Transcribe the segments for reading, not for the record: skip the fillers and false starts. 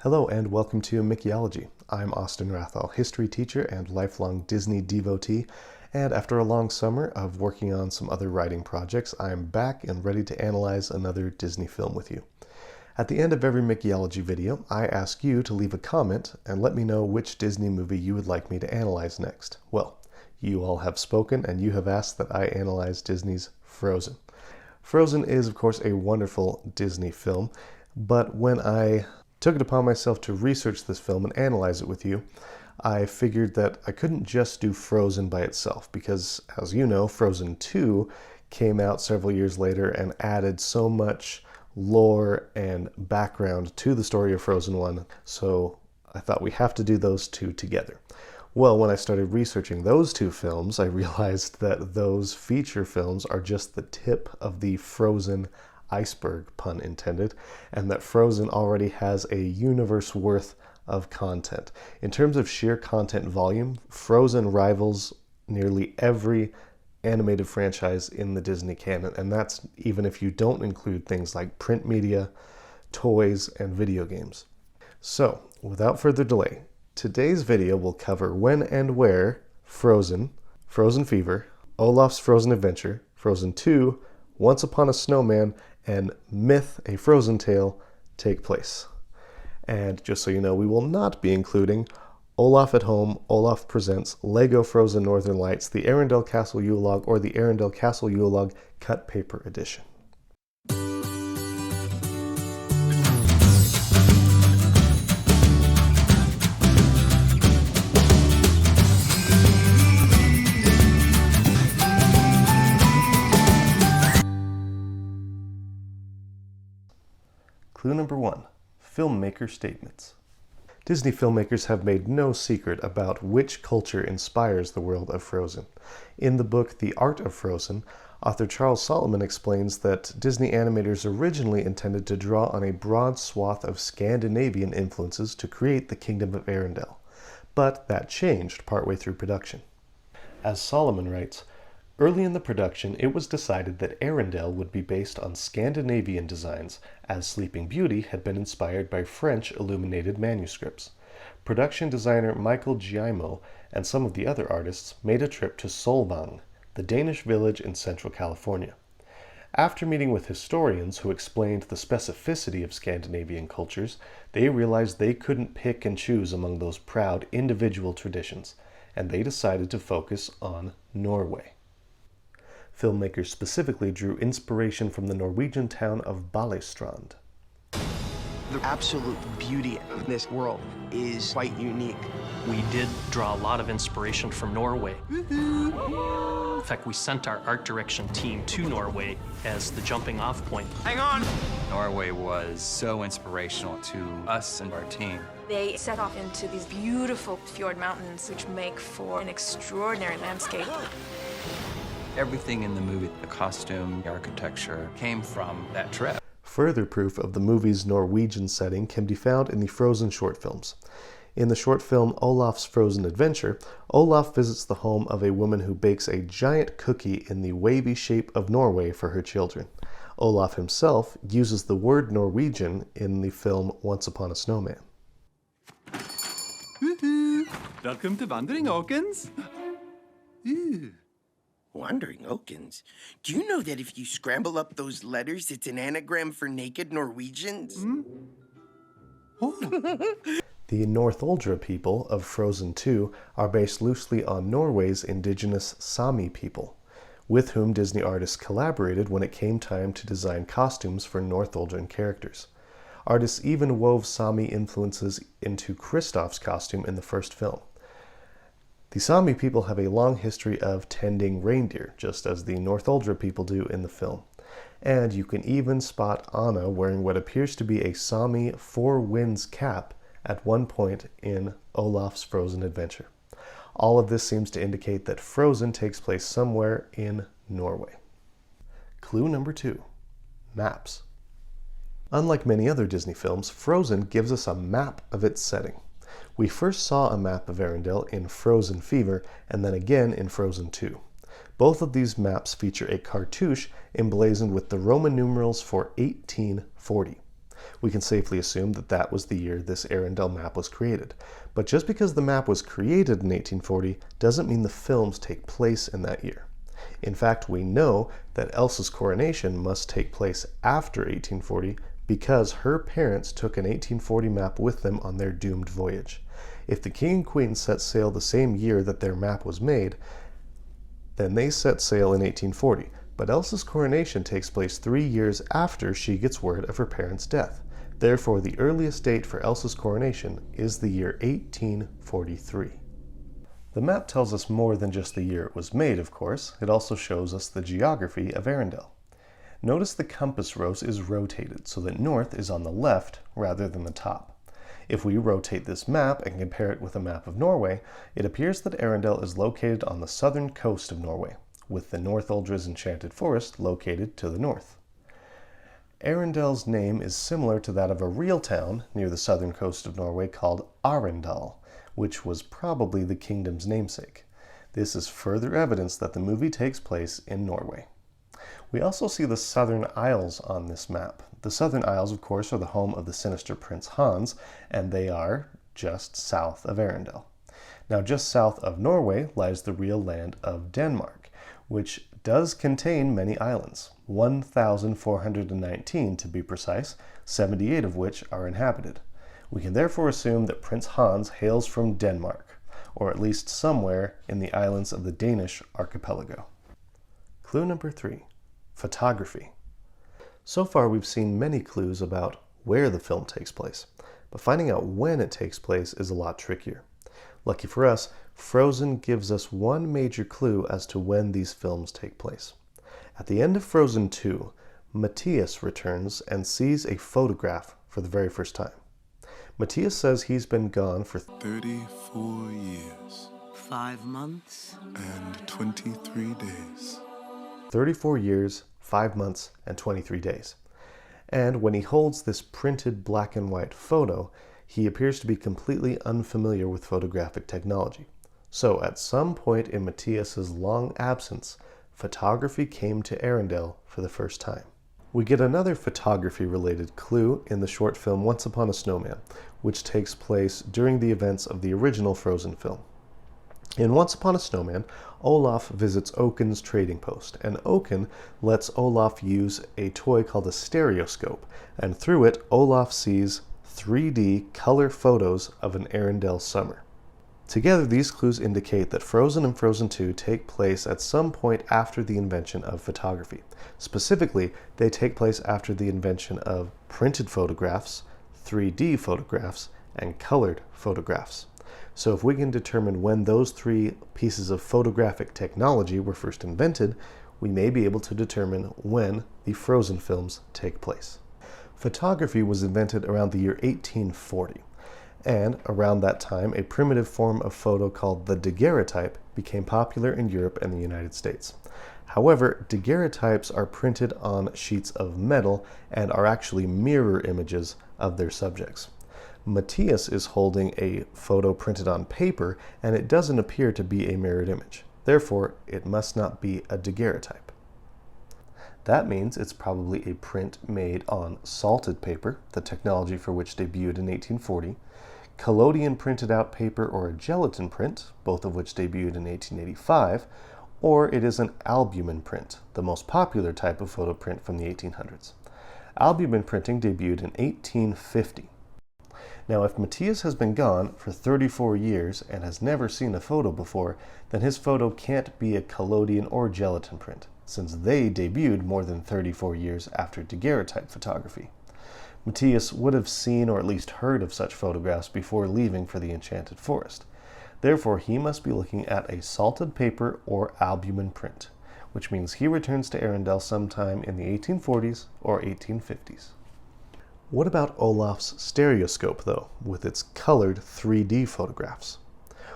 Hello and welcome to Mickeyology. I'm Austin Wrathall, history teacher and lifelong Disney devotee, and after a long summer of working on some other writing projects, I'm back and ready to analyze another Disney film with you. At the end of every Mickeyology video, I ask you to leave a comment and let me know which Disney movie you would like me to analyze next. Well, you all have spoken and you have asked that I analyze Disney's Frozen. Frozen is, of course, a wonderful Disney film, but when I took it upon myself to research this film and analyze it with you, I figured that I couldn't just do Frozen by itself because, as you know, Frozen 2 came out several years later and added so much lore and background to the story of Frozen 1, so I thought we have to do those two together. Well, when I started researching those two films, I realized that those feature films are just the tip of the Frozen iceberg, pun intended, and that Frozen already has a universe worth of content. In terms of sheer content volume, Frozen rivals nearly every animated franchise in the Disney canon, and that's even if you don't include things like print media, toys, and video games. So, without further delay, today's video will cover when and where Frozen, Frozen Fever, Olaf's Frozen Adventure, Frozen 2, Once Upon a Snowman, and Myth, A Frozen Tale take place. And just so you know, we will not be including Olaf at Home, Olaf Presents, Lego Frozen Northern Lights, the Arendelle Castle Yule-log, or the Arendelle Castle Yule-log Cut Paper Edition. Clue number 1. Filmmaker statements. Disney filmmakers have made no secret about which culture inspires the world of Frozen. In the book The Art of Frozen, author Charles Solomon explains that Disney animators originally intended to draw on a broad swath of Scandinavian influences to create the Kingdom of Arendelle, but that changed partway through production. As Solomon writes, early in the production, it was decided that Arendelle would be based on Scandinavian designs, as Sleeping Beauty had been inspired by French illuminated manuscripts. Production designer Michael Giaimo and some of the other artists made a trip to Solvang, the Danish village in central California. After meeting with historians who explained the specificity of Scandinavian cultures, they realized they couldn't pick and choose among those proud individual traditions, and they decided to focus on Norway. Filmmakers specifically drew inspiration from the Norwegian town of Balestrand. The absolute beauty of this world is quite unique. We did draw a lot of inspiration from Norway. In fact, we sent our art direction team to Norway as the jumping off point. Hang on! Norway was so inspirational to us and our team. They set off into these beautiful fjord mountains, which make for an extraordinary landscape. Everything in the movie, the costume, the architecture, came from that trip. Further proof of the movie's Norwegian setting can be found in the Frozen short films. In the short film Olaf's Frozen Adventure, Olaf visits the home of a woman who bakes a giant cookie in the wavy shape of Norway for her children. Olaf himself uses the word Norwegian in the film Once Upon a Snowman. Welcome to Wandering Oakens. Wandering Oakens? Do you know that if you scramble up those letters, it's an anagram for naked Norwegians? The Northuldra people of Frozen 2 are based loosely on Norway's indigenous Sami people, with whom Disney artists collaborated when it came time to design costumes for Northuldran characters. Artists even wove Sami influences into Kristoff's costume in the first film. The Sami people have a long history of tending reindeer, just as the Northuldra people do in the film. And you can even spot Anna wearing what appears to be a Sami Four Winds cap at one point in Olaf's Frozen Adventure. All of this seems to indicate that Frozen takes place somewhere in Norway. Clue number 2. Maps. Unlike many other Disney films, Frozen gives us a map of its setting. We first saw a map of Arendelle in Frozen Fever, and then again in Frozen 2. Both of these maps feature a cartouche emblazoned with the Roman numerals for 1840. We can safely assume that that was the year this Arundel map was created. But just because the map was created in 1840 doesn't mean the films take place in that year. In fact, we know that Elsa's coronation must take place after 1840 because her parents took an 1840 map with them on their doomed voyage. If the king and queen set sail the same year that their map was made, then they set sail in 1840. But Elsa's coronation takes place 3 years after she gets word of her parents' death. Therefore, the earliest date for Elsa's coronation is the year 1843. The map tells us more than just the year it was made, of course. It also shows us the geography of Arundel. Notice the compass rose is rotated so that north is on the left rather than the top. If we rotate this map and compare it with a map of Norway, it appears that Arundel is located on the southern coast of Norway, with the Northuldras Enchanted Forest located to the north. Arundel's name is similar to that of a real town near the southern coast of Norway called Arendal, which was probably the kingdom's namesake. This is further evidence that the movie takes place in Norway. We also see the Southern Isles on this map. The Southern Isles, of course, are the home of the sinister Prince Hans, and they are just south of Arundel. Now, just south of Norway lies the real land of Denmark, which does contain many islands, 1,419 to be precise, 78 of which are inhabited. We can therefore assume that Prince Hans hails from Denmark, or at least somewhere in the islands of the Danish archipelago. Clue number 3, photography. So far we've seen many clues about where the film takes place, but finding out when it takes place is a lot trickier. Lucky for us, Frozen gives us one major clue as to when these films take place. At the end of Frozen 2, Matthias returns and sees a photograph for the very first time. Matthias says he's been gone for 34 years. 5 months. And 23 days. 34 years, 5 months, and 23 days. And when he holds this printed black and white photo, he appears to be completely unfamiliar with photographic technology. So at some point in Matthias's long absence, photography came to Arundel for the first time. We get another photography-related clue in the short film Once Upon a Snowman, which takes place during the events of the original Frozen film. In Once Upon a Snowman, Olaf visits Oaken's trading post, and Oaken lets Olaf use a toy called a stereoscope, and through it, Olaf sees 3D color photos of an Arundel summer. Together, these clues indicate that Frozen and Frozen 2 take place at some point after the invention of photography. Specifically, they take place after the invention of printed photographs, 3D photographs, and colored photographs. So if we can determine when those three pieces of photographic technology were first invented, we may be able to determine when the Frozen films take place. Photography was invented around the year 1840. And around that time, a primitive form of photo called the daguerreotype became popular in Europe and the United States. However, daguerreotypes are printed on sheets of metal and are actually mirror images of their subjects. Matthias is holding a photo printed on paper, and it doesn't appear to be a mirrored image. Therefore, it must not be a daguerreotype. That means it's probably a print made on salted paper, the technology for which debuted in 1840, collodion printed out paper or a gelatin print, both of which debuted in 1885, or it is an albumen print, the most popular type of photo print from the 1800s. Albumen printing debuted in 1850. Now, if Matthias has been gone for 34 years and has never seen a photo before, then his photo can't be a collodion or gelatin print, since they debuted more than 34 years after daguerreotype photography. Matthias would have seen or at least heard of such photographs before leaving for the Enchanted Forest. Therefore, he must be looking at a salted paper or albumen print, which means he returns to Arundel sometime in the 1840s or 1850s. What about Olaf's stereoscope, though, with its colored 3D photographs?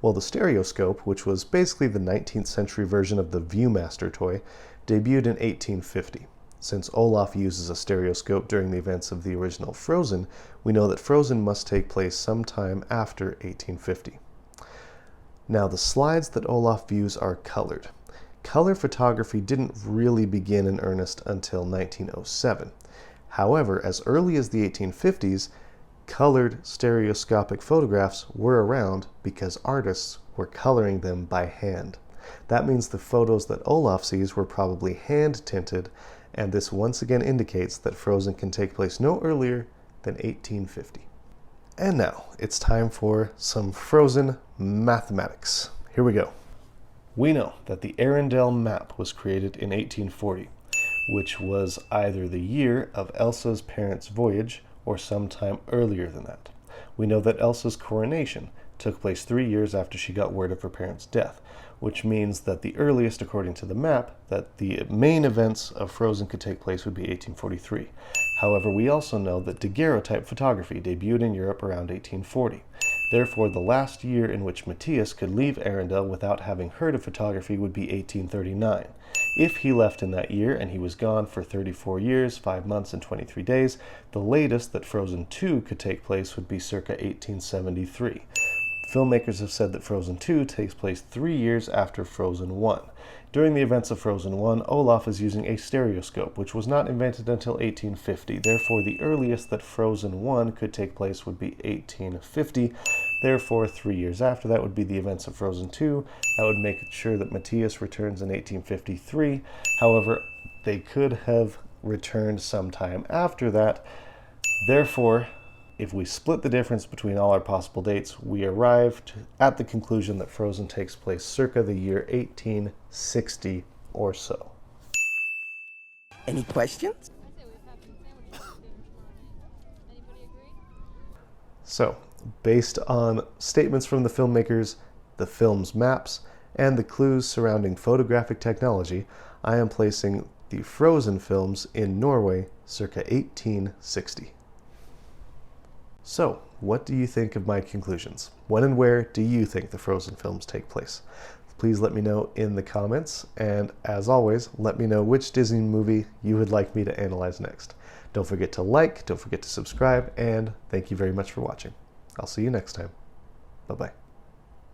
Well, the stereoscope, which was basically the 19th century version of the Viewmaster toy, debuted in 1850. Since Olaf uses a stereoscope during the events of the original Frozen, we know that Frozen must take place sometime after 1850. Now, the slides that Olaf views are colored. Color photography didn't really begin in earnest until 1907. However, as early as the 1850s, colored stereoscopic photographs were around because artists were coloring them by hand. That means the photos that Olaf sees were probably hand tinted, and this once again indicates that Frozen can take place no earlier than 1850. And now it's time for some Frozen mathematics. Here we go. We know that the Arendelle map was created in 1840, which was either the year of Elsa's parents' voyage or sometime earlier than that. We know that Elsa's coronation took place 3 years after she got word of her parents' death, which means that the earliest, according to the map, that the main events of Frozen could take place would be 1843. However, we also know that daguerreotype photography debuted in Europe around 1840. Therefore, the last year in which Matthias could leave Arendelle without having heard of photography would be 1839. If he left in that year and he was gone for 34 years, 5 months, and 23 days, the latest that Frozen 2 could take place would be circa 1873. Filmmakers have said that Frozen 2 takes place 3 years after Frozen 1. During the events of Frozen 1, Olaf is using a stereoscope, which was not invented until 1850. Therefore, the earliest that Frozen 1 could take place would be 1850. Therefore, 3 years after that would be the events of Frozen 2. That would make sure that Matthias returns in 1853. However, they could have returned sometime after that. Therefore, if we split the difference between all our possible dates, we arrive at the conclusion that Frozen takes place circa the year 1860 or so. Any questions? So, based on statements from the filmmakers, the film's maps, and the clues surrounding photographic technology, I am placing the Frozen films in Norway circa 1860. So, what do you think of my conclusions? When and where do you think the Frozen films take place? Please let me know in the comments, and as always, let me know which Disney movie you would like me to analyze next. Don't forget to like, don't forget to subscribe, and thank you very much for watching. I'll see you next time. Bye-bye.